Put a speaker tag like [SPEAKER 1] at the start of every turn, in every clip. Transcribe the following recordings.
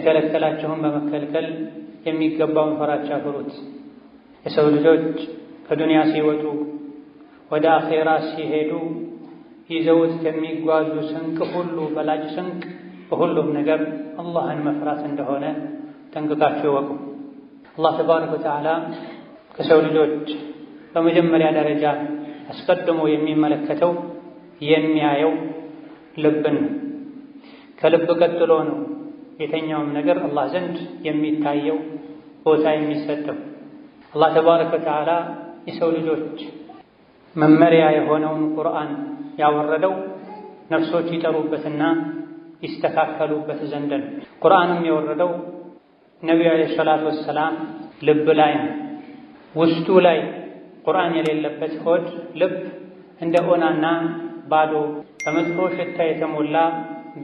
[SPEAKER 1] የተከለከላችሁን በመከልከል የሚገባውን ፈራቻ ፍሩት። የሰው ልጆች ከዱንያ ሲወጡ ወደ አኼራ ሲሄዱ ይዘውት ከሚጓዙ ስንቅ ሁሉ በላጭ ስንቅ በሁሉም ነገር አላህን መፍራት እንደሆነ ጠንቅቃችሁ እወቁ። አላህ ተባረከ ወተዓላ ከሰው ልጆች በመጀመሪያ ደረጃ አስቀድሞ የሚመለከተው የሚያየው ልብን ነው። ከልብ ቀጥሎ ነው የተኛውም ነገር አላህ ዘንድ የሚታየው ቦታ የሚሰጠው። አላህ ተባረከ ወተዓላ የሰው ልጆች መመሪያ የሆነውን ቁርአን ያወረደው ነፍሶች ይጠሩበትና ይስተካከሉበት ዘንድ ነው። ቁርአንም የወረደው ነቢዩ ዓለይሂ ሰላቱ ወሰላም ልብ ላይ ነው። ውስጡ ላይ ቁርአን የሌለበት ሆድ ልብ እንደ ኦናና ባዶ በመጥፎ ሽታ የተሞላ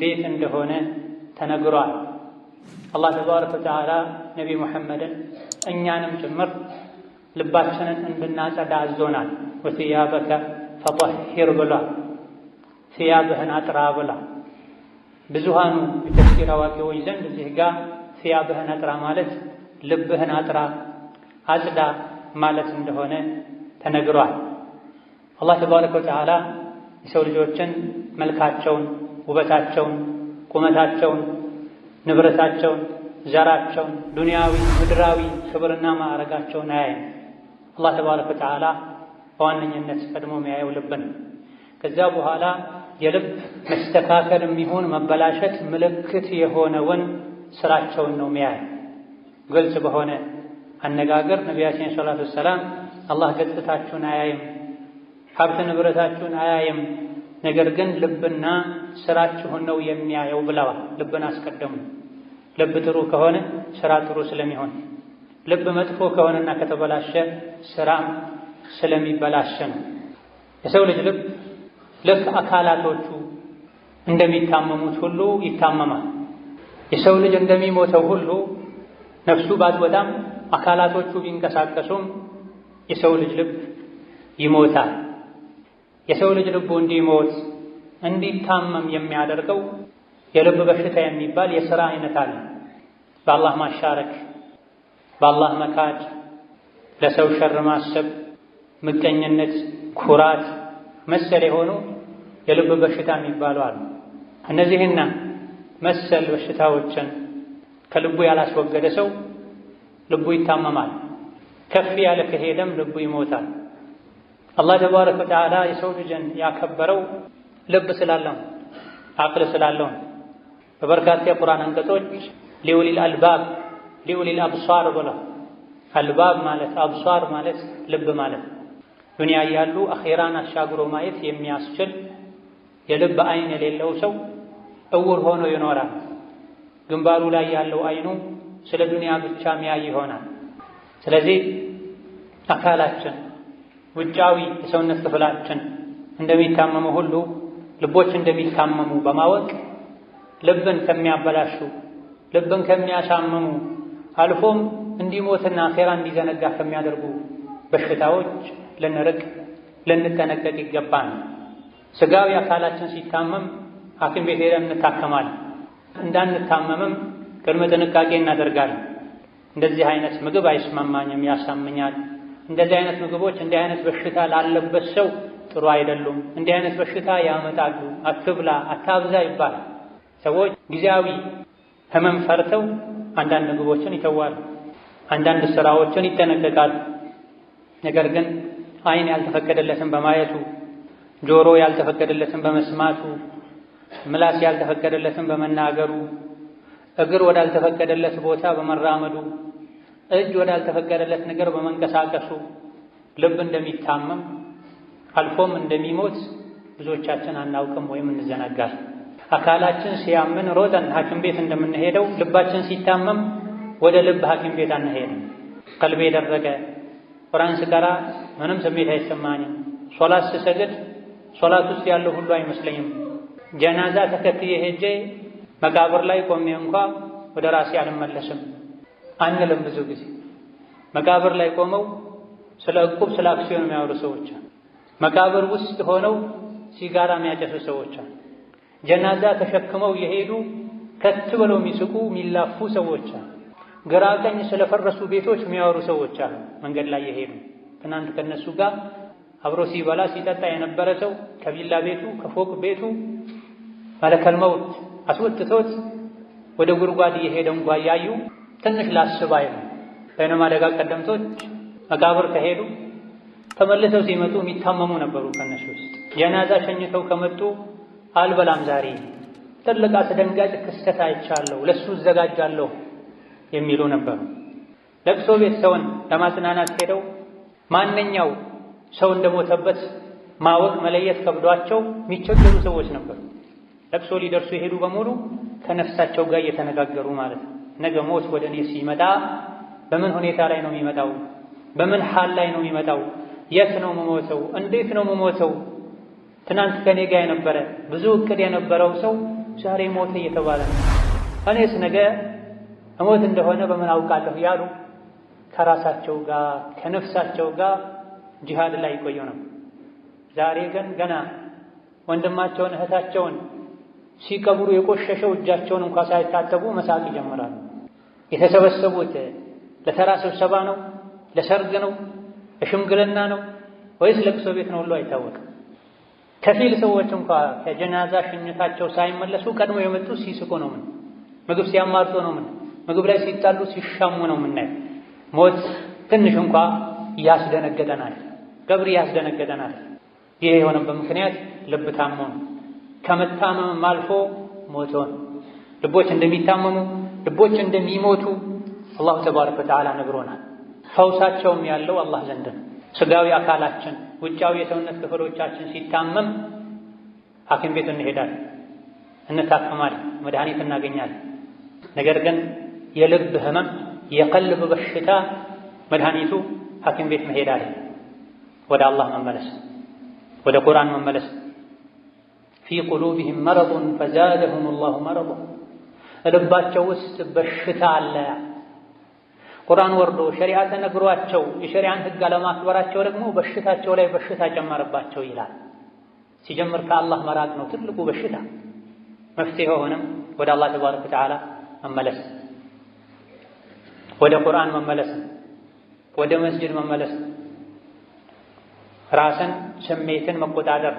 [SPEAKER 1] ቤት እንደሆነ ተነግሯል። አላህ ተባረከ ወተዓላ ነቢ ሙሐመድን እኛንም ጭምር ልባችንን እንድናጸዳ አዞናል። ወሲያበከ ፈጠሂር ብሏል። ሲያብህን አጥራ ብላ ብዙሃኑ የተፍሲር አዋቂዎች ዘንድ እዚህ ጋር ሲያብህን አጥራ ማለት ልብህን አጥራ አጽዳ ማለት እንደሆነ ተነግሯል። አላህ ተባረከ ወተዓላ የሰው ልጆችን መልካቸውን፣ ውበታቸውን፣ ቁመታቸውን፣ ንብረታቸውን፣ ዘራቸውን፣ ዱንያዊ ምድራዊ ክብርና ማዕረጋቸውን አያይም። አላህ ተባረከ ወተዓላ በዋነኝነት ቀድሞ የሚያየው ልብን፣ ከዛ በኋላ የልብ መስተካከል የሚሆን መበላሸት ምልክት የሆነውን ስራቸውን ነው የሚያየው። ግልጽ በሆነ አነጋገር ነቢያችን ሰለላሁ ዐለይሂ ወሰለም አላህ ገጽታችሁን አያይም፣ ሀብት ንብረታችሁን አያይም፣ ነገር ግን ልብና ስራችሁን ነው የሚያየው ብለዋል። ልብን አስቀደሙ። ልብ ጥሩ ከሆነ ስራ ጥሩ ስለሚሆን፣ ልብ መጥፎ ከሆነና ከተበላሸ ስራም ስለሚበላሸ ነው። የሰው ልጅ ልብ ልክ አካላቶቹ እንደሚታመሙት ሁሉ ይታመማል። የሰው ልጅ እንደሚሞተው ሁሉ ነፍሱ ባትወጣም አካላቶቹ ቢንቀሳቀሱም የሰው ልጅ ልብ ይሞታል። የሰው ልጅ ልቡ እንዲሞት እንዲታመም የሚያደርገው የልብ በሽታ የሚባል የሥራ አይነት አለ። በአላህ ማሻረክ፣ በአላህ መካድ፣ ለሰው ሸር ማሰብ፣ ምቀኝነት፣ ኩራት መሰል የሆኑ የልብ በሽታ የሚባሉ አሉ። እነዚህና መሰል በሽታዎችን ከልቡ ያላስወገደ ሰው ልቡ ይታመማል። ከፍ ያለ ከሄደም ልቡ ይሞታል። አላህ ተባረከ ወተዓላ የሰው ልጅን ያከበረው ልብ ስላለው አቅል ስላለው በበርካታ የቁርአን አንቀጾች ሊኡሊል አልባብ ሊኡሊል አብሷር ብለው አልባብ ማለት አብሷር ማለት ልብ ማለት ዱንያ ያሉ አኼራን አሻግሮ ማየት የሚያስችል የልብ አይን የሌለው ሰው እውር ሆኖ ይኖራል። ግንባሩ ላይ ያለው አይኑ ስለ ዱንያ ብቻ ሚያይ ይሆናል። ስለዚህ አካላችን ውጫዊ የሰውነት ክፍላችን እንደሚታመሙ ሁሉ ልቦች እንደሚታመሙ በማወቅ ልብን ከሚያበላሹ ልብን ከሚያሳምሙ አልፎም እንዲሞትና አኼራ እንዲዘነጋ ከሚያደርጉ በሽታዎች ልንርቅ ልንጠነቀቅ ይገባል። ስጋዊ አካላችን ሲታመም ሐኪም ቤት ሄደን እንታከማለን። እንዳንታመምም ቅድመ ጥንቃቄ እናደርጋለን። እንደዚህ አይነት ምግብ አይስማማኝም፣ ያሳምኛል፣ እንደዚህ አይነት ምግቦች እንዲህ አይነት በሽታ ላለበት ሰው ጥሩ አይደሉም፣ እንዲህ አይነት በሽታ ያመጣሉ፣ አትብላ፣ አታብዛ ይባላል። ሰዎች ጊዜያዊ ህመም ፈርተው አንዳንድ ምግቦችን ይተዋሉ፣ አንዳንድ ስራዎችን ይጠነቀቃሉ። ነገር ግን አይን ያልተፈቀደለትን በማየቱ፣ ጆሮ ያልተፈቀደለትን በመስማቱ፣ ምላስ ያልተፈቀደለትን በመናገሩ፣ እግር ወዳልተፈቀደለት ቦታ በመራመዱ፣ እጅ ወዳልተፈቀደለት ነገር በመንቀሳቀሱ ልብ እንደሚታመም አልፎም እንደሚሞት ብዙዎቻችን አናውቅም ወይም እንዘነጋል። አካላችን ሲያምን ሮጠን ሐኪም ቤት እንደምንሄደው ልባችን ሲታመም ወደ ልብ ሐኪም ቤት አንሄድም። ቀልቤ ደረቀ፣ ቁርአን ስቀራ ምንም ስሜት አይሰማኝም፣ ሶላት ስሰግድ ሶላት ውስጥ ያለው ሁሉ አይመስለኝም፣ ጀናዛ ተከትዬ ሄጄ መቃብር ላይ ቆሜ እንኳ ወደ ራሴ አልመለስም አንልም። ብዙ ጊዜ መቃብር ላይ ቆመው ስለ ዕቁብ ስለ አክሲዮን የሚያወሩ ሰዎች፣ መቃብር ውስጥ ሆነው ሲጋራ የሚያጨሱ ሰዎች፣ ጀናዛ ተሸክመው የሄዱ ከት ብለው የሚስቁ የሚላፉ ሰዎች አሉ። ግራ ቀኝ ስለፈረሱ ቤቶች የሚያወሩ ሰዎች አሉ። መንገድ ላይ የሄዱ ትናንት ከነሱ ጋር አብሮ ሲበላ ሲጠጣ የነበረ ሰው ከቪላ ቤቱ ከፎቅ ቤቱ መለከል መውት አስወጥቶት ወደ ጉድጓድ እየሄደ እንኳ ያዩ ትንሽ ላስባይ ነው። በእነማ ደጋ ቀደምቶች መቃብር ከሄዱ ተመልሰው ሲመጡ የሚታመሙ ነበሩ። ከነሱ ውስጥ ጀናዛ ሸኝተው ከመጡ አልበላም ዛሬ ትልቅ አስደንጋጭ ክስተት አይቻለሁ ለሱ እዘጋጃለሁ የሚሉ ነበሩ። ለቅሶ ቤት ሰውን ለማጽናናት ሄደው ማንኛው ሰው እንደሞተበት ማወቅ መለየት ከብዷቸው የሚቸገሩ ሰዎች ነበሩ። ለቅሶ ሊደርሱ የሄዱ በሙሉ ከነፍሳቸው ጋር እየተነጋገሩ ማለት ነው። ነገ ሞት ወደ እኔ ሲመጣ በምን ሁኔታ ላይ ነው የሚመጣው? በምን ሐል ላይ ነው የሚመጣው? የት ነው መሞተው? እንዴት ነው መሞተው? ትናንት ከኔ ጋር የነበረ ብዙ እቅድ የነበረው ሰው ዛሬ ሞተ እየተባለ ነው። እኔስ ነገ እሞት እንደሆነ በምን አውቃለሁ ያሉ ከራሳቸው ጋር ከነፍሳቸው ጋር ጂሃድ ላይ ቆዩ ነው። ዛሬ ግን ገና ወንድማቸውን እህታቸውን ሲቀብሩ የቆሸሸው እጃቸውን እንኳን ሳይታጠቡ መሳቅ ይጀምራሉ። የተሰበሰቡት ለተራ ስብሰባ ነው? ለሰርግ ነው? ለሽምግልና ነው? ወይስ ለቅሶ ቤት ነው? ሁሉ አይታወቅም። ከፊል ሰዎች እንኳን ከጀናዛ ሽኝታቸው ሳይመለሱ ቀድሞ የመጡ ሲስቁ ነው። ምን ምግብ ሲያማርጡ ነው። ምን ምግብ ላይ ሲጣሉ ሲሻሙ ነው የምናየው። ሞት ትንሽ እንኳን ያስደነገጠናል፣ ቀብር ያስደነገጠናል። ይሄ የሆነበት ምክንያት ልብ ታሞ ነው። ከመታመም አልፎ ሞቶ ነው። ልቦች እንደሚታመሙ ልቦች እንደሚሞቱ አላሁ ተባረከ ወተዓላ ነግሮናል። ፈውሳቸውም ያለው አላህ ዘንድ ነው። ስጋዊ አካላችን ውጫዊ የሰውነት ክፍሎቻችን ሲታመም ሐኪም ቤት እንሄዳለን፣ እንታከማለን፣ መድኃኒት እናገኛለን። ነገር ግን የልብ ህመም የቀልብ በሽታ መድኃኒቱ ሐኪም ቤት መሄድ አለ። ወደ አላህ መመለስ፣ ወደ ቁርአን መመለስ። ፊ ቁሉብህም መረዱን ፈዛደሁም ላሁ መረዳ፣ ልባቸው ውስጥ በሽታ አለ። ቁርአን ወርዶ ሸሪዓ ተነግሯቸው የሸሪዓን ህግ አለማክበራቸው ደግሞ በሽታቸው ላይ በሽታ ጨመረባቸው ይላል። ሲጀምር ከአላህ መራቅ ነው ትልቁ በሽታ። መፍትሄ ሆነም ወደ አላህ ተባረከ ወተዓላ መመለስ፣ ወደ ቁርአን መመለስ፣ ወደ መስጂድ መመለስ፣ ራስን ስሜትን መቆጣጠር፣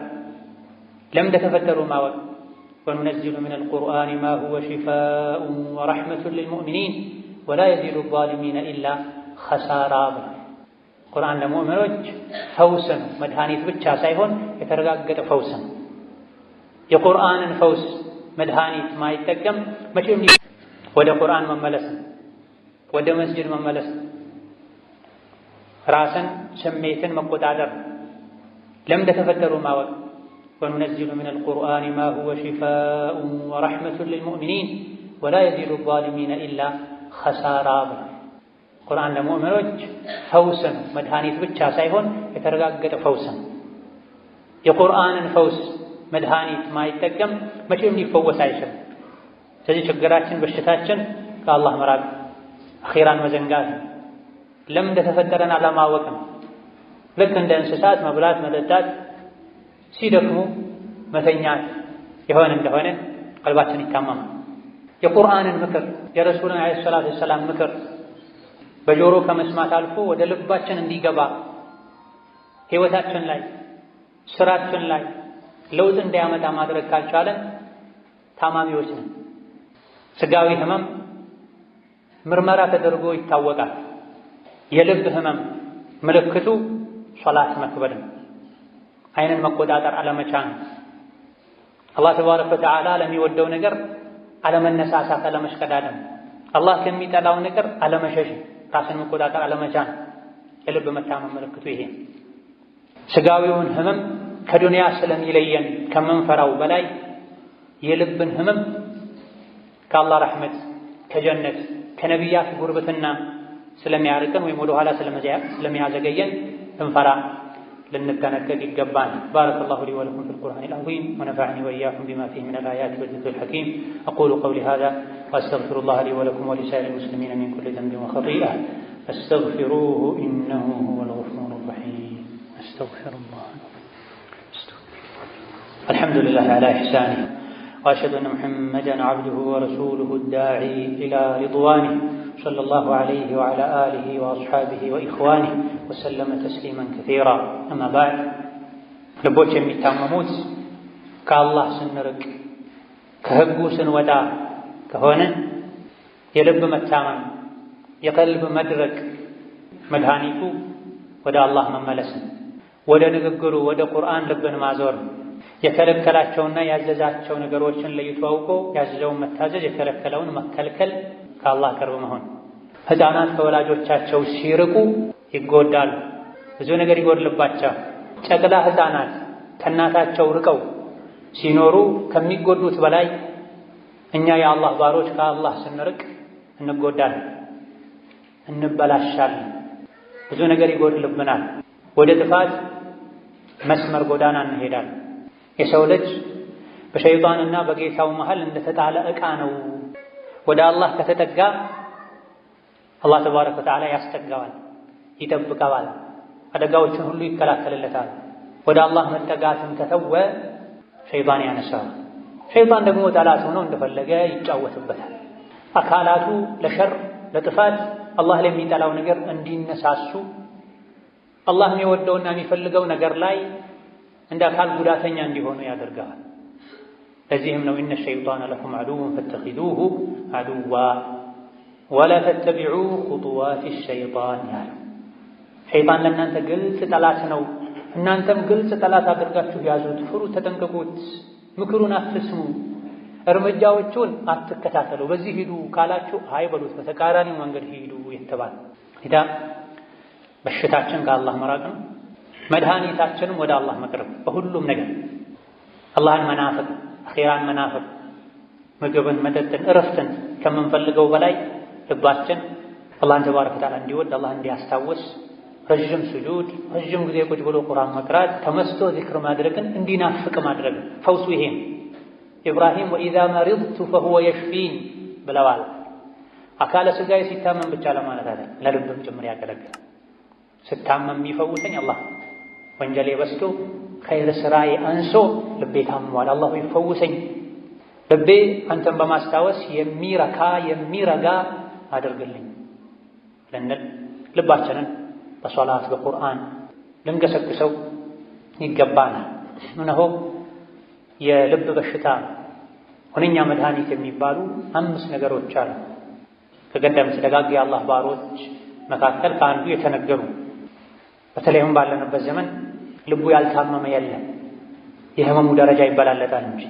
[SPEAKER 1] ለምን እንደተፈጠሩ ማወቅ። ወኑነዚሉ ሚነል ቁርአኒ ማ ሁወ ሺፋኡን ወረሕመቱን ሊልሙእሚኒን ወላ የዚዱ ዛሊሚነ ኢላ ኸሳራ ብሏል። ቁርአን ለሙእሚኖች ፈውስ ነው፣ መድኃኒት ብቻ ሳይሆን የተረጋገጠ ፈውስ ነው። የቁርአንን ፈውስ መድኃኒት ማይጠቀም መቼም ወደ ቁርአን መመለስ፣ ወደ መስጂድ መመለስ፣ ራስን ስሜትን መቆጣጠር፣ ለምን እንደተፈጠሩ ማወቅ። ወኑነዚሉ ሚነል ቁርአኒ ማ ሁወ ሺፋኡን ወረሕመቱን ሊልሙእሚኒን ወላ የዚዱ ዛሊሚነ ኢላ ኸሳራ ብሏል። ቁርአን ለሙእሚኖች ፈውስ ነው፣ መድኃኒት ብቻ ሳይሆን የተረጋገጠ ፈውስ ነው። የቁርአንን ፈውስ መድኃኒት ማይጠቀም መቼም ሊፈወስ አይችልም። ስለዚህ ችግራችን በሽታችን ከአላህ መራቅ፣ አኺራን መዘንጋት፣ ለምን እንደተፈጠረን አለማወቅ ነው። ልክ እንደ እንስሳት መብላት መጠጣት፣ ሲደክሙ መተኛት የሆነ እንደሆነ ቀልባችን ይታመማል። የቁርአንን ምክር የረሱልን ዓለይሂ ሰላቱ ወሰላም ምክር በጆሮ ከመስማት አልፎ ወደ ልባችን እንዲገባ ሕይወታችን ላይ ስራችን ላይ ለውጥ እንዲያመጣ ማድረግ ካልቻለን ታማሚዎች ነን። ስጋዊ ህመም ምርመራ ተደርጎ ይታወቃል። የልብ ህመም ምልክቱ ሶላት መክበድ፣ አይንን መቆጣጠር አለመቻል፣ አላህ ተባረከ ወተዓላ ለሚወደው ነገር አለመነሳሳት፣ አለመሽቀዳደም፣ አላህ ከሚጠላው ነገር አለመሸሽ፣ ራስን መቆጣጠር አለመቻል። የልብ መታመም ምልክቱ ይሄ። ስጋዊውን ህመም ከዱንያ ስለሚለየን ከምንፈራው በላይ የልብን ህመም ከአላህ ረሕመት ከጀነት ከነቢያት ጉርብትና ስለሚያርቀን ወይም ወደ ኋላ ስለሚያዘገየን እንፈራ ልንጠነቀቅ ይገባል። ባረከላሁ ሊ ወለኩም ፊል ቁርአኒል ዐዚም ወነፈዐኒ ወኢያኩም ቢማ ፊሂ ሚነል አያቲ ወዚክሪል ሐኪም አቁሉ ቀውሊ ሃዛ ወአስተግፊሩላህ ሊ ወለኩም ወሊሳኢሪል ሙስሊሚነ ሚን ኩሊ ዘንቢን ወኸጢአ ፈስተግፊሩሁ ኢነሁ ሁወል ገፉሩር ረሒም። አስተግፊሩላህ። አልሐምዱሊላህ ዐላ ኢሕሳኒህ وأشهد أن محمدا عبده ورسوله الداعي إلى رضوانه صلى الله عليه وعلى آله وأصحابه وإخوانه وسلم تسليما كثيرا. أما بعد ልቦች የሚታመሙት ከአላህ ስንርቅ ከህጉ ስንወጣ ከሆነ የልብ መታመም የቀልብ መድረቅ መድኃኒቱ ወደ አላህ መመለስ፣ ወደ ንግግሩ ወደ ቁርአን ልብን ማዞር፣ የከለከላቸውና ያዘዛቸው ነገሮችን ለይቶ አውቆ ያዘዘውን መታዘዝ የከለከለውን መከልከል፣ ከአላህ ቅርብ መሆን። ሕፃናት ከወላጆቻቸው ሲርቁ ይጎዳሉ፣ ብዙ ነገር ይጎድልባቸዋል። ጨቅላ ሕፃናት ከእናታቸው ርቀው ሲኖሩ ከሚጎዱት በላይ እኛ የአላህ ባሮች ከአላህ ስንርቅ እንጎዳለን፣ እንበላሻለን፣ ብዙ ነገር ይጎድልብናል፣ ወደ ጥፋት መስመር ጎዳና እንሄዳለን። የሰው ልጅ በሸይጣንና በጌታው መሃል እንደተጣለ ዕቃ ነው። ወደ አላህ ከተጠጋ አላህ ተባረከ ወተዓላ ያስጠጋዋል፣ ይጠብቀዋል፣ አደጋዎችን ሁሉ ይከላከልለታል። ወደ አላህ መጠጋትን ከተወ ሸይጣን ያነሳዋል። ሸይጣን ደግሞ ጠላት ሆኖ እንደፈለገ ይጫወትበታል። አካላቱ ለሸር ለጥፋት አላህ ለሚጠላው ነገር እንዲነሳሱ አላህ የሚወደውና የሚፈልገው ነገር ላይ እንደ አካል ጉዳተኛ እንዲሆኑ ያደርገዋል። ለዚህም ነው ኢነ ሸይጣነ ለኩም ዐዱወን ፈተኺዙሁ ዐዱዋ ወላ ተተቢዑ ኹጡዋት ሸይጣን ያለው። ሸይጣን ለእናንተ ግልጽ ጠላት ነው፣ እናንተም ግልጽ ጠላት አድርጋችሁ ያዙት፣ ፍሩት፣ ተጠንቀቁት፣ ምክሩን አትስሙ፣ እርምጃዎቹን አትከታተሉ፣ በዚህ ሂዱ ካላችሁ አይበሉት፣ በተቃራኒው መንገድ ሂዱ የተባለ ሂዳ። በሽታችን ከአላህ መራቅ ነው፣ መድኃኒታችንም ወደ አላህ መቅረብ። በሁሉም ነገር አላህን መናፈቅ፣ አኺራን መናፈቅ፣ ምግብን፣ መጠጥን፣ እረፍትን ከምንፈልገው በላይ ልባችን አላህን ተባረከ ወተዓላ እንዲወድ አላህ እንዲያስታውስ ረዥም ስጁድ፣ ረዥም ጊዜ ቁጭ ብሎ ቁርአን መቅራት፣ ተመስቶ ዚክር ማድረግን እንዲናፍቅ ማድረግ። ፈውሱ ይሄ ነው። ኢብራሂም ወኢዛ መሪድቱ ፈሁወ የሽፊን ብለዋል። አካለ ሥጋዬ ሲታመም ብቻ ለማለት አይደለም፣ ለልብም ጭምር ያገለግላል። ስታመም የሚፈውሰኝ አላህ፣ ወንጀሌ በዝቶ ኸይር ስራዬ አንሶ ልቤ ታምሟል፣ አላህ ይፈውሰኝ፣ ልቤ አንተን በማስታወስ የሚረካ የሚረጋ አድርግልኝ ልንል ልባችንን በሶላት በቁርአን ልንገሰግሰው ይገባናል። እነሆ የልብ በሽታ ሁነኛ መድኃኒት የሚባሉ 5 ነገሮች አሉ። ከቀደምት ደጋግ የአላህ ባሮች መካከል ከአንዱ የተነገሩ። በተለይም ባለንበት ዘመን ልቡ ያልታመመ የለም፣ የህመሙ ደረጃ ይበላለጣል እንጂ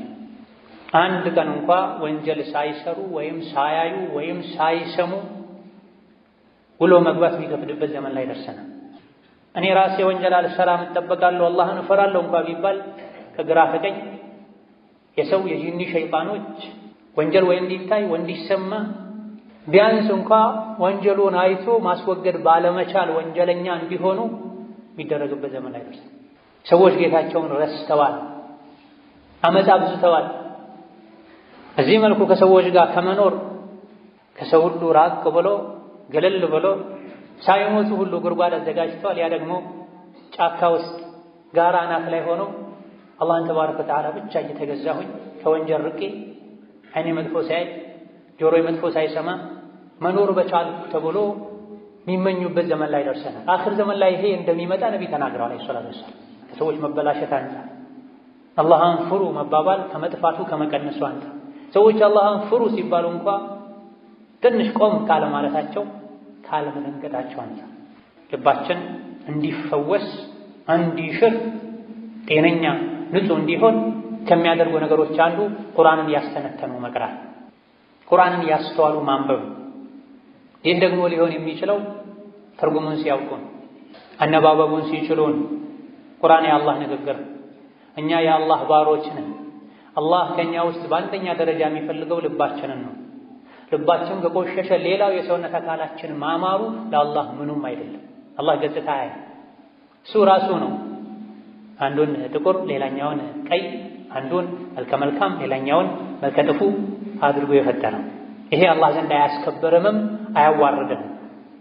[SPEAKER 1] አንድ ቀን እንኳ ወንጀል ሳይሰሩ ወይም ሳያዩ ወይም ሳይሰሙ ውሎ መግባት የሚከብድበት ዘመን ላይ ደርሰናል። እኔ ራሴ ወንጀል አልሰራም እጠበቃለሁ አላህን እፈራለሁ እንኳ ቢባል ከግራ ከቀኝ የሰው የጂኒ ሸይጣኖች ወንጀል ወይ እንዲታይ ወይ እንዲሰማ ቢያንስ እንኳ ወንጀሉን አይቶ ማስወገድ ባለመቻል ወንጀለኛ እንዲሆኑ የሚደረግበት ዘመን ላይ ደርሰናል። ሰዎች ጌታቸውን ረስተዋል፣ አመፃ አብዝተዋል። እዚህ መልኩ ከሰዎች ጋር ከመኖር ከሰው ሁሉ ራቅ ብሎ ገለል ብሎ ሳይሞቱ ሁሉ ጉድጓድ አዘጋጅተዋል። ያ ደግሞ ጫካ ውስጥ ጋራ አናት ላይ ሆኖ አላህን ተባረከ ወተዓላ ብቻ እየተገዛሁኝ ከወንጀል ርቄ ዓይኔ መጥፎ ሳይ ጆሮዬ መጥፎ ሳይሰማ መኖር በቻልኩ ተብሎ የሚመኙበት ዘመን ላይ ደርሰናል። አኽር ዘመን ላይ ይሄ እንደሚመጣ ነቢ ተናግረዋል አለይሂ ሰላቱ ወሰላም። ከሰዎች መበላሸት አንፃር አላህን ፍሩ መባባል ከመጥፋቱ ከመቀነሱ አንፃር ሰዎች አላህን ፍሩ ሲባሉ እንኳ ትንሽ ቆም ካለ ማለታቸው ካለመደንገጣቸው አንፃር ልባችን እንዲፈወስ እንዲሽር ጤነኛ ንጹህ እንዲሆን ከሚያደርጉ ነገሮች አንዱ ቁርአንን ያስተነተኑ መቅራት፣ ቁርአንን ያስተዋሉ ማንበብ። ይህ ደግሞ ሊሆን የሚችለው ትርጉሙን ሲያውቁ፣ አነባበቡን ሲችሉ። ቁርአን የአላህ ንግግር፣ እኛ የአላህ ባሮች ነን። አላህ ከኛ ውስጥ በአንደኛ ደረጃ የሚፈልገው ልባችንን ነው። ልባችን ከቆሸሸ ሌላው የሰውነት አካላችን ማማሩ ለአላህ ምኑም አይደለም። አላህ ገጽታ ያይ እሱ ራሱ ነው አንዱን ጥቁር ሌላኛውን ቀይ፣ አንዱን መልከ መልካም ሌላኛውን መልከ ጥፉ አድርጎ የፈጠረው። ይሄ አላህ ዘንድ አያስከብርምም አያዋርድም።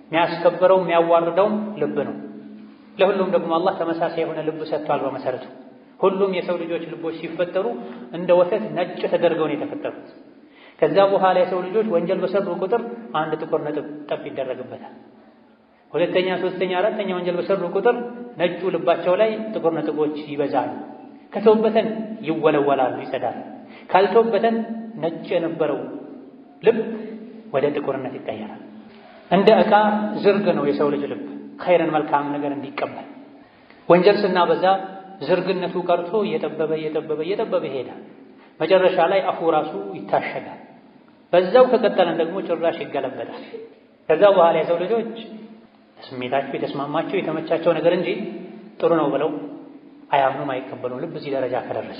[SPEAKER 1] የሚያስከብረው የሚያዋርደውም ልብ ነው። ለሁሉም ደግሞ አላህ ተመሳሳይ የሆነ ልብ ሰጥቷል። በመሰረቱ ሁሉም የሰው ልጆች ልቦች ሲፈጠሩ እንደ ወተት ነጭ ተደርገው ነው የተፈጠሩት። ከዛ በኋላ የሰው ልጆች ወንጀል በሰሩ ቁጥር አንድ ጥቁር ነጥብ ጠብ ይደረግበታል። ሁለተኛ፣ ሶስተኛ፣ አራተኛ ወንጀል በሰሩ ቁጥር ነጩ ልባቸው ላይ ጥቁር ነጥቦች ይበዛሉ። ከተውበተን ይወለወላሉ፣ ይጸዳሉ። ካልተውበተን ነጭ የነበረው ልብ ወደ ጥቁርነት ይቀየራል። እንደ ዕቃ ዝርግ ነው የሰው ልጅ ልብ ኸይርን መልካም ነገር እንዲቀበል። ወንጀል ስናበዛ ዝርግነቱ ቀርቶ እየጠበበ ይሄዳል። መጨረሻ ላይ አፉ ራሱ ይታሸጋል። በዛው ከቀጠለን ደግሞ ጭራሽ ይገለበጣል። ከዛ በኋላ የሰው ልጆች ስሜታቸው የተስማማቸው የተመቻቸው ነገር እንጂ ጥሩ ነው ብለው አያምኑም፣ አይቀበሉም። ልብ እዚህ ደረጃ ከደረሰ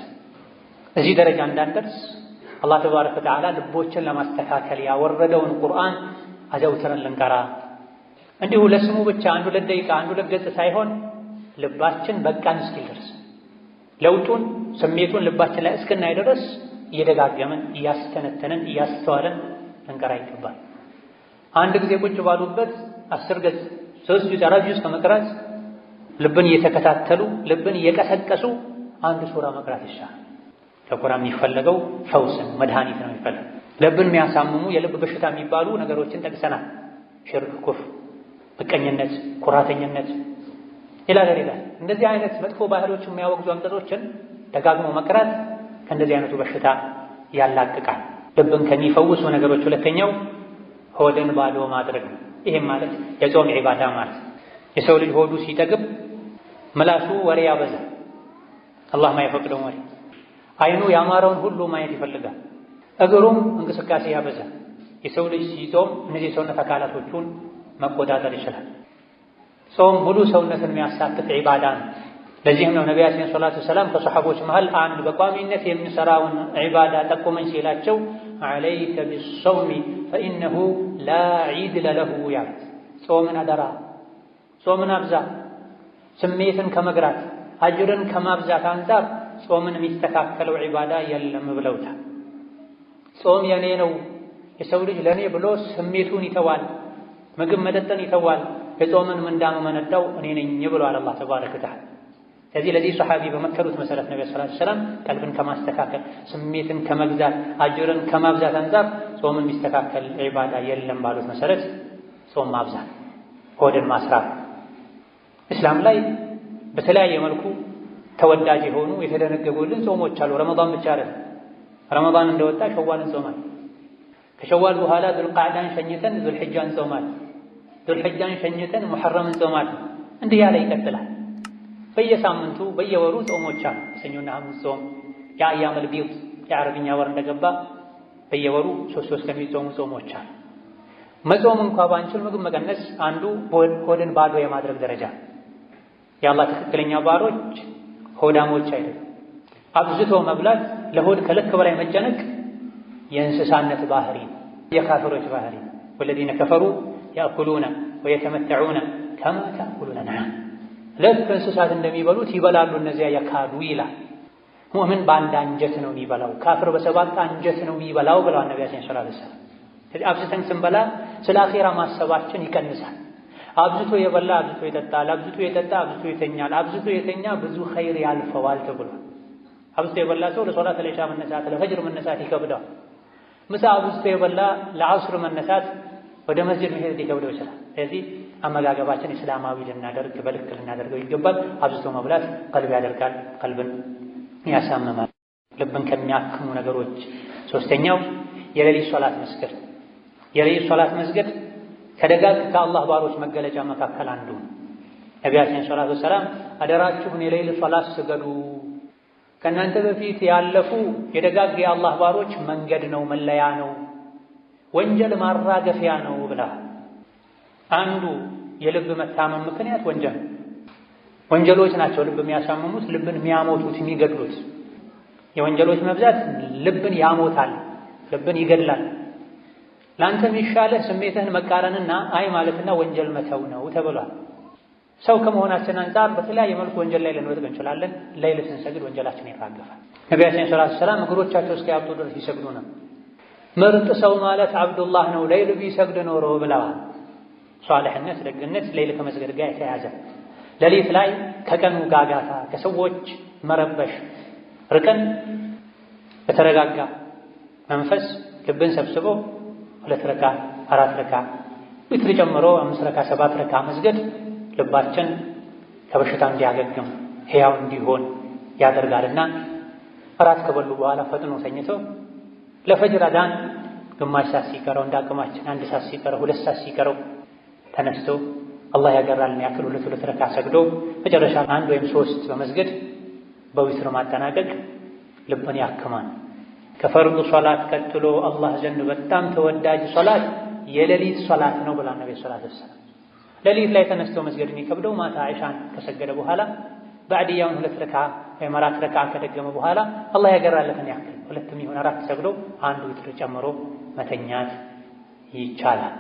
[SPEAKER 1] እዚህ ደረጃ እንዳንደርስ አላህ ተባረከ ወተዓላ ልቦችን ለማስተካከል ያወረደውን ቁርአን አዘውትረን ልንቀራ፣ እንዲሁ ለስሙ ብቻ አንዱ ለደቂቃ አንዱ ለገጽ ሳይሆን ልባችን በቃን እስኪል ድረስ ለውጡን ስሜቱን ልባችን ላይ እስክናይ ድረስ እየደጋገመን እያስተነተንን እያስተዋለን ልንቀራ ይገባል። አንድ ጊዜ ቁጭ ባሉበት 10 ገጽ 3 ጁዝ 4 ጁዝ ከመቅራት ልብን እየተከታተሉ ልብን እየቀሰቀሱ አንድ ሱራ መቅራት ይሻላል። ለቁርአን የሚፈለገው ፈውስን መድኃኒት ነው የሚፈልገው። ልብን የሚያሳምሙ የልብ በሽታ የሚባሉ ነገሮችን ጠቅሰናል። ሽርክ፣ ኩፍር፣ ምቀኝነት፣ ኩራተኝነት ይላል። እንደዚህ አይነት መጥፎ ባህሎች የሚያወግዙ አንቀጾችን ደጋግሞ መቅራት ከእንደዚህ አይነቱ በሽታ ያላቅቃል። ልብን ከሚፈውሱ ነገሮች ሁለተኛው ሆድን ባዶ ማድረግ ነው። ይሄም ማለት የጾም ዒባዳ ማለት የሰው ልጅ ሆዱ ሲጠግብ ምላሱ ወሬ ያበዛል፣ አላህ ማይፈቅደው ወሬ። አይኑ ያማረውን ሁሉ ማየት ይፈልጋል፣ እግሩም እንቅስቃሴ ያበዛል። የሰው ልጅ ሲጾም እነዚህ ሰውነት አካላቶቹን መቆጣጠር ይችላል። ጾም ሙሉ ሰውነትን የሚያሳትፍ ዒባዳ ነው። ለዚህም ነው ነቢያችን ሰለላሁ ዐለይሂ ወሰለም ከሰሐቦች መሃል አንድ በቋሚነት የሚሰራውን ዒባዳ ጠቁመኝ ሲላቸው ዐለይከ ቢሰውሚ ፈኢነሁ ላ ዒድለ ለሁ ያሉት። ጾምን አደራ፣ ጾምን አብዛ። ስሜትን ከመግራት አጅርን ከማብዛት አንጻር ጾምን የሚስተካከለው ዒባዳ የለም ብለውታል። ጾም የኔ ነው፣ የሰው ልጅ ለኔ ብሎ ስሜቱን ይተዋል፣ ምግብ መጠጥን ይተዋል፣ የጾምን ምንዳ መመነዳው እኔ ነኝ ብሏል አላህ ተባረከ ወተዓላ። ስለዚህ ለዚህ ሰሐቢ በመከሩት መሰረት ነብዩ ሰለላሁ ዐለይሂ ወሰለም ቀልብን ከማስተካከል ስሜትን ከመግዛት አጅርን ከማብዛት አንጻር ጾምን የሚስተካከል ዒባዳ የለም ባሉት መሰረት ጾም ማብዛት፣ ሆድን ማስራት። እስላም ላይ በተለያየ መልኩ ተወዳጅ የሆኑ የተደነገጉልን ጾሞች አሉ። ረመዳን ብቻ አይደለም። ረመዳን እንደወጣ ሸዋልን ጾማል። ከሸዋል በኋላ ዙልቃዕዳን ሸኝተን ዙልሕጃን ጾማል። ዙልሕጃን ሸኝተን ሙሐረምን ጾማል። እንዲህ ያለ ይቀጥላል። በየሳምንቱ በየወሩ ጾሞች አሉ። ሰኞና ሐሙስ ጾም፣ የአያመል ቢድ የዓረብኛ ወር እንደገባ በየወሩ 3 ከሚጾሙ ጾሞች አሉ። መጾም እንኳ ባንችል ምግብ መቀነስ አንዱ ሆድን ባዶ የማድረግ ደረጃ። የአላህ ትክክለኛ ባሮች ሆዳሞች አይደለም። አብዝቶ መብላት ለሆድ ከልክ በላይ መጨነቅ የእንስሳነት ባህሪ ነው፣ የካፍሮች ባህሪ ነው። ወለዚነ ከፈሩ ያእኩሉነ ወየተመተዑነ ከማ ተእኩሉነ ነዓም። ልክ እንስሳት እንደሚበሉት ይበላሉ እነዚያ የካዱ ይላል። ሙእምን በአንድ አንጀት ነው የሚበላው፣ ካፍር በሰባት አንጀት ነው የሚበላው ብለዋል ነቢያችን ሰለላሁ ዐለይሂ ወሰለም። ስለዚህ አብዝተን ስንበላ ስለ አኼራ ማሰባችን ይቀንሳል። አብዝቶ የበላ አብዝቶ ይጠጣል፣ አብዝቶ የጠጣ አብዝቶ ይተኛል፣ አብዝቶ የተኛ ብዙ ኸይር ያልፈዋል ተብሏል። አብዝቶ የበላ ሰው ለሶላት ለኢሻ መነሳት ለፈጅር መነሳት ይከብደዋል። ምሳ አብዝቶ የበላ ለዐስር መነሳት ወደ መስጂድ መሄድ ሊከብደው ይችላል። ስለዚህ አመጋገባችን እስላማዊ ልናደርግ በልክ ልናደርገው ይገባል። አብዝቶ መብላት ቀልብ ያደርጋል፣ ቀልብን ያሳምማል። ልብን ከሚያክሙ ነገሮች ሶስተኛው የሌሊት ሶላት መስገድ። የሌሊት ሶላት መስገድ ከደጋግ ከአላህ ባሮች መገለጫ መካከል አንዱ ነው። ነቢያችን ሰለላሁ ዐለይሂ ወሰለም አደራችሁን የሌሊት ሶላት ስገዱ፣ ከእናንተ በፊት ያለፉ የደጋግ የአላህ ባሮች መንገድ ነው፣ መለያ ነው፣ ወንጀል ማራገፊያ ነው ብላ። አንዱ የልብ መታመም ምክንያት ወንጀሎች ናቸው። ልብ የሚያሳምሙት፣ ልብን የሚያሞቱት፣ የሚገድሉት። የወንጀሎች መብዛት ልብን ያሞታል፣ ልብን ይገድላል። ለአንተ የሚሻለህ ስሜትህን መቃረንና አይ ማለትና ወንጀል መተው ነው ተብሏል። ሰው ከመሆናችን አንጻር በተለያየ መልኩ ወንጀል ላይ ልንወድቅ እንችላለን። ሌሊት ስንሰግድ ወንጀላችን ይራገፋል። ነቢያችን ሰለላሁ ዐለይሂ ወሰለም እግሮቻቸው እስኪያብጡ ድረስ ይሰግዱ ነው። ምርጥ ሰው ማለት አብዱላህ ነው ሌሊት ቢሰግድ ኖሮ ብለዋል። ሷሊህነት፣ ደግነት ሌሊት ከመስገድ ጋር የተያያዘ ሌሊት ላይ ከቀኑ ጋጋታ ከሰዎች መረበሽ ርቀን በተረጋጋ መንፈስ ልብን ሰብስቦ 2 ረካ 4 ረካ ዊትር ጨምሮ 5 ረካ 7 ረካ መስገድ ልባችን ከበሽታ እንዲያገግም ሕያው እንዲሆን ያደርጋልና እራት ከበሉ በኋላ ፈጥኖ ተኝቶ ለፈጅር አዳን ግማሽ ሰዓት ሲቀረው እንዳቅማችን 1 ሰዓት ሲቀረው 2 ሰዓት ሲቀረው ተነስቶ አላህ ያገራልን ያክል 2 ረካ ሰግዶ መጨረሻ 1 ወይም 3 በመስገድ በዊትር ማጠናቀቅ ልብን ያክማል። ከፈርዱ ሶላት ቀጥሎ አላህ ዘንድ በጣም ተወዳጅ ሶላት የሌሊት ሶላት ነው ብላ ነብዩ ሰለላሁ ዐለይሂ ወሰለም። ሌሊት ላይ ተነስቶ መስገድ የሚከብደው ማታ አይሻን ከሰገደ በኋላ ባዕድያውን 2 ረካ ወይም 4 ረካ ከደገመ በኋላ አላህ ያገራለትን ያክል 2 ይሁን 4 ሰግዶ 1 ዊትር ጨምሮ መተኛት ይቻላል።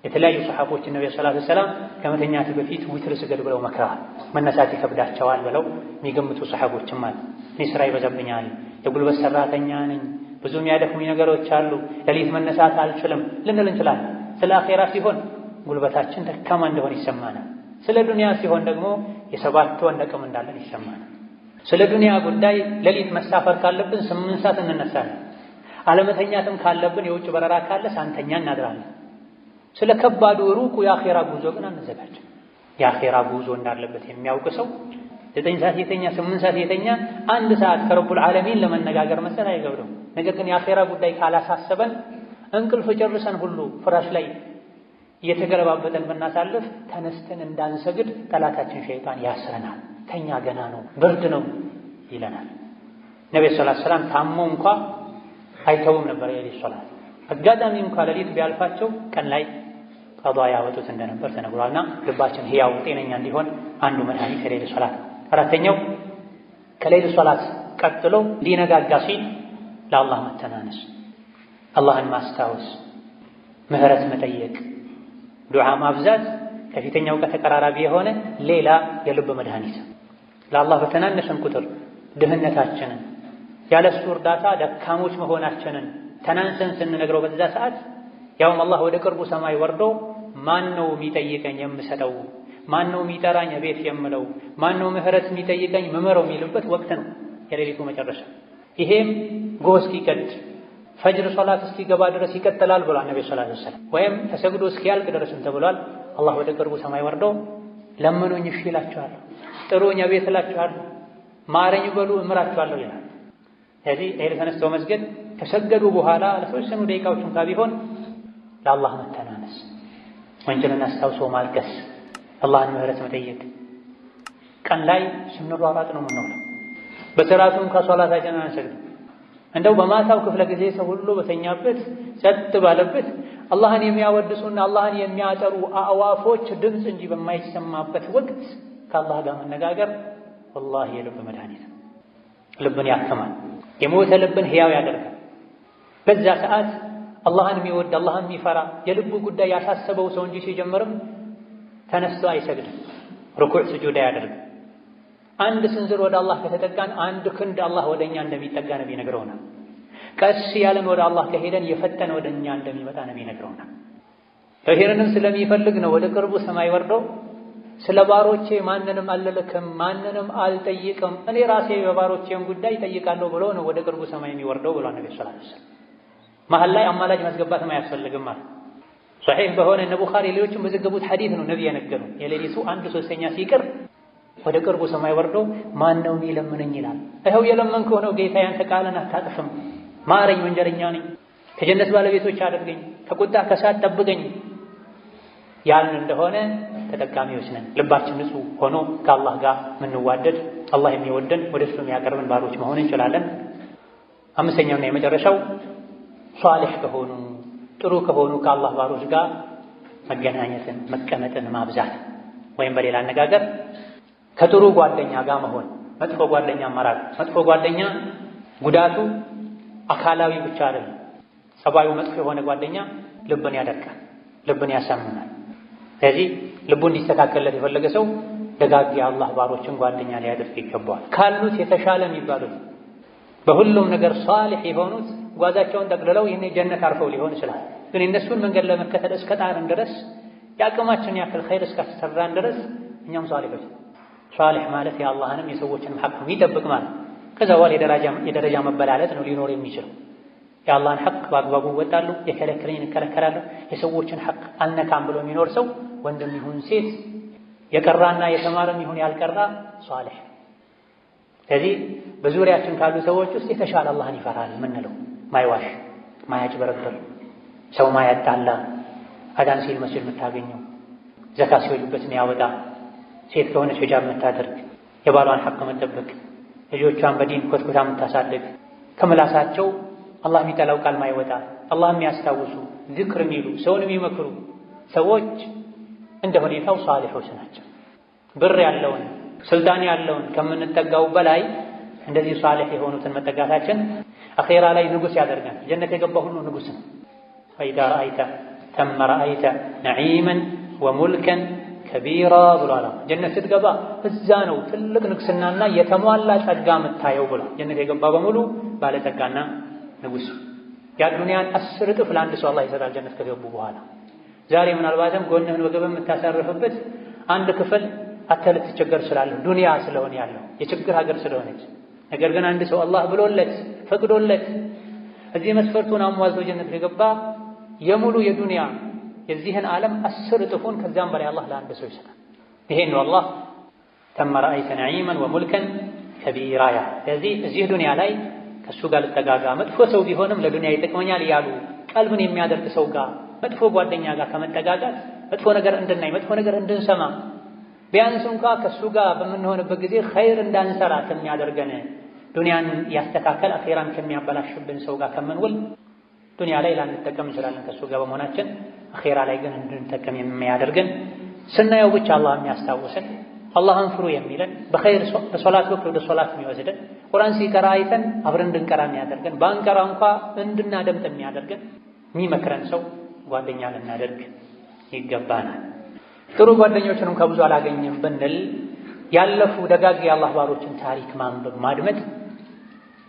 [SPEAKER 1] የተለያዩ ሰሐቦች ነብዩ ሰለላሁ ዐለይሂ ወሰለም ከመተኛት በፊት ዊትር ስገድ ብለው መክረዋል። መነሳት ይከብዳቸዋል ብለው የሚገምቱ ሰሐቦችም አሉ። እኔ ስራ ይበዛብኛል፣ የጉልበት ሰራተኛ ነኝ፣ ብዙ የሚያደክሙኝ ነገሮች አሉ፣ ሌሊት መነሳት አልችልም ልንል እንችላለን። ስለ አኼራ ሲሆን ጉልበታችን ደካማ እንደሆነ ይሰማናል። ስለ ዱንያ ሲሆን ደግሞ የ7 ወር አቅም እንዳለን ይሰማናል። ስለ ዱንያ ጉዳይ ሌሊት መሳፈር ካለብን 8 ሰዓት እንነሳለን። አለመተኛትም ካለብን የውጭ በረራ ካለ ሳንተኛ እናድራለን። ስለ ከባዱ ሩቁ የአኼራ ጉዞ ግን አንዘጋጅም። የአኼራ ጉዞ እንዳለበት የሚያውቅ ሰው 9 ሰዓት የተኛ 8 ሰዓት የተኛ 1 ሰዓት ከረቡል ዓለሚን ለመነጋገር መሰል አይገብደውም። ነገር ግን የአኼራ ጉዳይ ካላሳሰበን እንቅልፍ ጨርሰን ሁሉ ፍራሽ ላይ እየተገለባበጠን ብናሳልፍ ተነስተን እንዳንሰግድ ጠላታችን ሸይጣን ያስረናል። ተኛ ገና ነው ብርድ ነው ይለናል። ነብዩ ሰለላሁ ዐለይሂ ወሰለም ታሞ እንኳ አይተውም ነበር የሌሊት ሶላት። አጋጣሚ እንኳ ሌሊት ቢያልፋቸው ቀን ላይ ቀዷ ያወጡት እንደነበር ተነግሯልና ልባችን ሕያው ጤነኛ እንዲሆን አንዱ መድኃኒት የሌሊት ሶላት። አራተኛው ከሌሊት ሶላት ቀጥሎ ሊነጋጋ ሲል ለአላህ መተናነስ፣ አላህን ማስታወስ፣ ምህረት መጠየቅ፣ ዱዓ ማብዛት ከፊተኛው ከተቀራራቢ የሆነ ሌላ የልብ መድኃኒት። ለአላህ በተናነስን ቁጥር ድህነታችንን ያለሱ እርዳታ ደካሞች መሆናችንን ተናንሰን ስንነግረው በዛ ሰዓት ያውም አላህ ወደ ቅርቡ ሰማይ ወርዶ ማን ነው የሚጠይቀኝ የምሰጠው፣ ማን ነው የሚጠራኝ ቤት የምለው፣ ማን ነው ምህረት የሚጠይቀኝ ምመረው የሚልበት ወቅት ነው የሌሊቱ መጨረሻ። ይሄም ጎህ እስኪቀድ ፈጅር ሶላት እስኪገባ ድረስ ይቀጥላል ብሏል ነብዩ ሰለላሁ ዐለይሂ ወሰለም። ወይም ተሰግዶ እስኪያልቅ ድረስም ተብሏል። አላህ ወደ ቅርቡ ሰማይ ወርዶ ለምኑኝ እሺ እላችኋለሁ፣ ጥሩኝ ቤት እላችኋለሁ፣ ማረኝ በሉ እምራችኋለሁ ይላል። ስለዚህ ሌሊት ተነስተው መስገድ ከሰገዱ በኋላ ለተወሰኑ ደቂቃዎች እንኳ ቢሆን ለአላህ መተናነስ፣ ወንጀልን አስታውሶ ማልቀስ፣ አላህን ምህረት መጠየቅ። ቀን ላይ ስንሯሯጥ ነው የምንውለው። በሰራቱ እንኳ ሶላታችንን አንሰግድም። እንደው በማታው ክፍለ ጊዜ ሰው ሁሉ በተኛበት ጸጥ ባለበት አላህን የሚያወድሱና አላህን የሚያጠሩ አዕዋፎች ድምፅ እንጂ በማይሰማበት ወቅት ከአላህ ጋር መነጋገር ወላሂ የልብ መድኃኒት ነው። ልብን ያክማል። የሞተ ልብን ሕያው ያደርጋል። በዛ ሰዓት አላህን የሚወድ አላህን የሚፈራ የልቡ ጉዳይ ያሳሰበው ሰው እንጂ ሲጀምርም ተነስቶ አይሰግድም፣ ሩኩዕ ስጁድ አያደርግም። አንድ ስንዝር ወደ አላህ ከተጠጋን 1 ክንድ አላህ ወደኛ እንደሚጠጋ ነብይ ነግረውናል። ቀስ ያለን ወደ አላህ ከሄደን የፈጠነ ወደኛ እንደሚመጣ ነብይ ነግረውናል። ይሄንንም ስለሚፈልግ ነው ወደ ቅርቡ ሰማይ ወርዶ ስለ ባሮቼ ማንንም አልልክም፣ ማንንም አልጠይቅም፣ እኔ ራሴ የባሮቼን ጉዳይ ጠይቃለሁ ብሎ ነው ወደ ቅርቡ ሰማይ የሚወርደው ብሏል ነብዩ ሰለላሁ ዐለይሂ ወሰለም። መሀል ላይ አማላጅ ማስገባትም አያስፈልግም ማለት ሶሒህ በሆነ እነ ቡኻሪ ሌሎችም በዘገቡት ሐዲስ ነው ነብይ የነገሩ። የሌሊቱ 1/3 ሲቀር ወደ ቅርቡ ሰማይ ወርዶ ማን ነው የሚለምነኝ ይላል። ይኸው የለመንከው ነው ጌታዬ፣ አንተ ቃልን አታጥፍም፣ ማረኝ፣ ወንጀለኛ ነኝ፣ ከጀነት ባለቤቶች አድርገኝ፣ ከቁጣ ከሳት ጠብቀኝ ያልን እንደሆነ ተጠቃሚዎች ነን። ልባችን ንጹህ ሆኖ ከአላህ ጋር የምንዋደድ አላህ የሚወደን ወደ እሱ የሚያቀርብን ባሮች መሆን እንችላለን። አምስተኛውና የመጨረሻው ሷሊህ ከሆኑ ጥሩ ከሆኑ ከአላህ ባሮች ጋር መገናኘትን መቀመጥን ማብዛት፣ ወይም በሌላ አነጋገር ከጥሩ ጓደኛ ጋር መሆን፣ መጥፎ ጓደኛ መራቅ። መጥፎ ጓደኛ ጉዳቱ አካላዊ ብቻ አይደለም። ጸባዩ መጥፎ የሆነ ጓደኛ ልብን ያደርቃል፣ ልብን ያሳምናል። ስለዚህ ልቡ እንዲስተካከልለት የፈለገ ሰው ደጋግ የአላህ ባሮችን ጓደኛ ሊያደርግ ይገባዋል። ካሉት የተሻለ የሚባሉት በሁሉም ነገር ሷሊህ የሆኑት ጓዛቸውን ጠቅልለው ይህን ጀነት አርፈው ሊሆን ይችላል። ግን የእነሱን መንገድ ለመከተል እስከ ጣርን ድረስ የአቅማችን ያክል ኸይር እስከሰራን ድረስ እኛም ሷሊሆች ሷሊህ ማለት የአላህንም የሰዎችንም ሐቅ የሚጠብቅ ማለት። ከዛ በኋላ የደረጃ መበላለጥ ነው ሊኖር የሚችለው። የአላህን ሐቅ በአግባቡ እወጣለሁ፣ የከለከለኝን እከለከላለሁ፣ የሰዎችን ሐቅ አልነካም ብሎ የሚኖር ሰው ወንድም ይሁን ሴት፣ የቀራና የተማረም ይሁን ያልቀራ ሷሊህ። ስለዚህ በዙሪያችን ካሉ ሰዎች ውስጥ የተሻለ አላህን ይፈራል የምንለው ማይዋሽ፣ ማያጭበረብር፣ ሰው ማያጣላ፣ አዳን ሲል መስጂድ የምታገኘው፣ ዘካ ሲወጅበት የሚያወጣ፣ ሴት ከሆነች ሂጃብ የምታደርግ፣ የባሏን ሐቅ መጠበቅ፣ ልጆቿን በዲን ኮትኩታ የምታሳድግ፣ ከምላሳቸው አላህ የሚጠላው ቃል ማይወጣ፣ አላህ የሚያስታውሱ፣ ዝክር የሚሉ፣ ሰውን የሚመክሩ ሰዎች እንደ ሁኔታው ሷሊሖች ናቸው። ብር ያለውን ስልጣን ያለውን ከምንጠጋው በላይ እንደዚህ ሷሊህ የሆኑትን መጠጋታችን አኼራ ላይ ንጉሥ ያደርጋል። ጀነት የገባ ሁሉ ንጉሥ ነው። ፈኢዛ ረአይተ ተመ ረአይተ ነዒመን ወሙልከን ከቢራ ብሏል። ጀነት ስትገባ እዛ ነው ትልቅ ንግስናና የተሟላ ጸጋ የምታየው ብሏል። ጀነት የገባ በሙሉ ባለጸጋና ንጉሥ። የዱንያን 10 እጥፍ ለአንድ ሰው አላህ ይሰጣል ጀነት ከገቡ በኋላ። ዛሬ ምናልባትም ጎንህን ወገብን የምታሳርፍበት አንድ ክፍል አተህ ልትቸገር ስላለህ ዱንያ ስለሆነ ያለው የችግር ሀገር ስለሆነች። ነገር ግን አንድ ሰው አላህ ብሎለት ፈቅዶለት እዚህ መስፈርቱን አሟልቶ ጀነት ከገባ የሙሉ የዱንያ የዚህን ዓለም 10 እጥፉን ከዛም በላይ አላህ ለአንድ ሰው ይሰጣል። ይሄን ነው አላህ ተመ ረአይተ ነዒመን ወሙልከን ከቢራ ያ። ስለዚህ እዚህ ዱንያ ላይ ከእሱ ጋር ልጠጋጋ፣ መጥፎ ሰው ቢሆንም ለዱንያ ይጠቅመኛል ያሉ ቀልብን የሚያደርግ ሰው ጋር፣ መጥፎ ጓደኛ ጋር ከመጠጋጋት መጥፎ ነገር እንድናይ፣ መጥፎ ነገር እንድንሰማ፣ ቢያንስ እንኳ ከእሱ ጋር በምንሆንበት ጊዜ ኸይር እንዳንሰራ ከሚያደርገን ዱንያን ያስተካከል አኼራን ከሚያበላሽብን ሰው ጋር ከምንውል ዱንያ ላይ ላንጠቀም እንችላለን ከእሱ ጋር በመሆናችን፣ አኼራ ላይ ግን እንድንጠቀም የሚያደርገን ስናየው ብቻ አላህ የሚያስታውሰን፣ አላህን ፍሩ የሚለን፣ በኸይር በሶላት ወቅት ወደ ሶላት የሚወስደን፣ ቁርአን ሲቀራ አይተን አብረን እንድንቀራ የሚያደርገን፣ ባንቀራ እንኳ እንድናደምጥ የሚያደርገን የሚመክረን ሰው ጓደኛ ልናደርግ ይገባናል። ጥሩ ጓደኞችን ከብዙ አላገኝም ብንል ያለፉ ደጋግ የአላህ ባሮችን ታሪክ ማንበብ ማድመጥ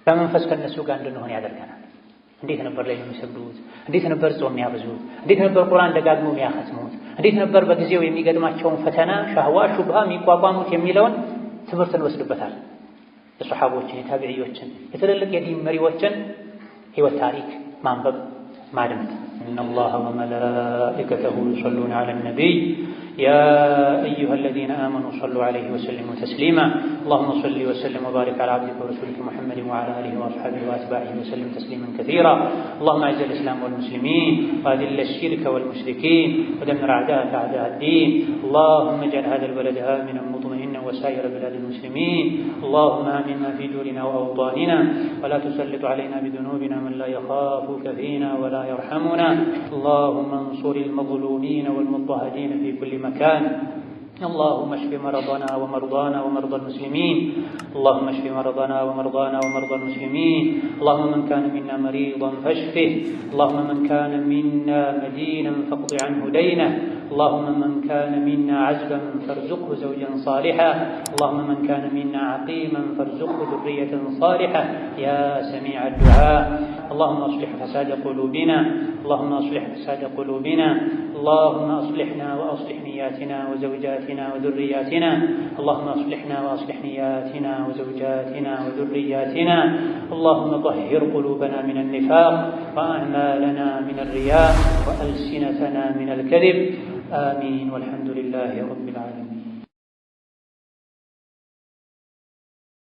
[SPEAKER 1] በመንፈስ ከነሱ ጋር እንድንሆን ያደርገናል። እንዴት ነበር ላይ የሚሰግዱት? እንዴት ነበር ጾም የሚያበዙት? እንዴት ነበር ቁርአን ደጋግሞ የሚያኸትሙት? እንዴት ነበር በጊዜው የሚገጥማቸውን ፈተና፣ ሻህዋ፣ ሹብሃ የሚቋቋሙት የሚለውን ትምህርት እንወስድበታል። የሰሓቦችን፣ የታቢዒዎችን፣ የትልልቅ የዲን መሪዎችን ህይወት ታሪክ ማንበብ ማድመጥ። ኢነላሀ ወመላኢከተሁ ዩሰሉነ ዐለን ነቢይ ያ አዩሀ አለዚነ አመኑ ሰሉ ዐለይሂ ወሰሊሙ ተስሊማ አላሁመ ሰሊ ወሰሊም ወባሪክ ዐላ ዐብዲከ ወረሱሊከ ሙሐመድን ወዐላ አሊሂ ወአስሐቢሂ ወአትባዒሂ ወሰሊም ተስሊመን ከሲራ አላሁመ አዕዚል ኢስላም ወልሙስሊሚን ወአዚል ሽርከ ወልሙሽሪኪን ወደምር አዕዳአከ አዕዳአ ዲን አላሁመ እጅዐል ሃዘል በለደ አሚነን ሙጥመኢነን ወሳኢረ ቢላዲል ሙስሊሚን አላሁመ አሚና ፊ ዱሪና ወአውጣኒና ወላ ቱሰልጥ ዐለይና ቢዙኑቢና መን ላ የኻፉከ ፊና ወላ የርሐሙና اللهم انصر المظلومين والمضطهدين في كل مكان اللهم اشف مرضنا ومرضانا ومرضى المسلمين اللهم اشف مرضنا ومرضانا ومرضى المسلمين اللهم من كان منا مريضا فاشفه اللهم من كان منا مدينا فاقض عنه دينه اللهم من كان منا عزبا فارزقه زوجا صالحا اللهم من كان منا عقيما فارزقه ذرية صالحة يا سميع الدعاء اللهم اصلح فساد قلوبنا اللهم اصلح فساد قلوبنا اللهم اصلحنا واصلح نياتنا وزوجاتنا وذرياتنا اللهم اصلحنا واصلح نياتنا وزوجاتنا وذرياتنا اللهم طهر قلوبنا من النفاق وأعمالنا من الرياء وألسنتنا من الكذب آمين والحمد لله رب العالمين.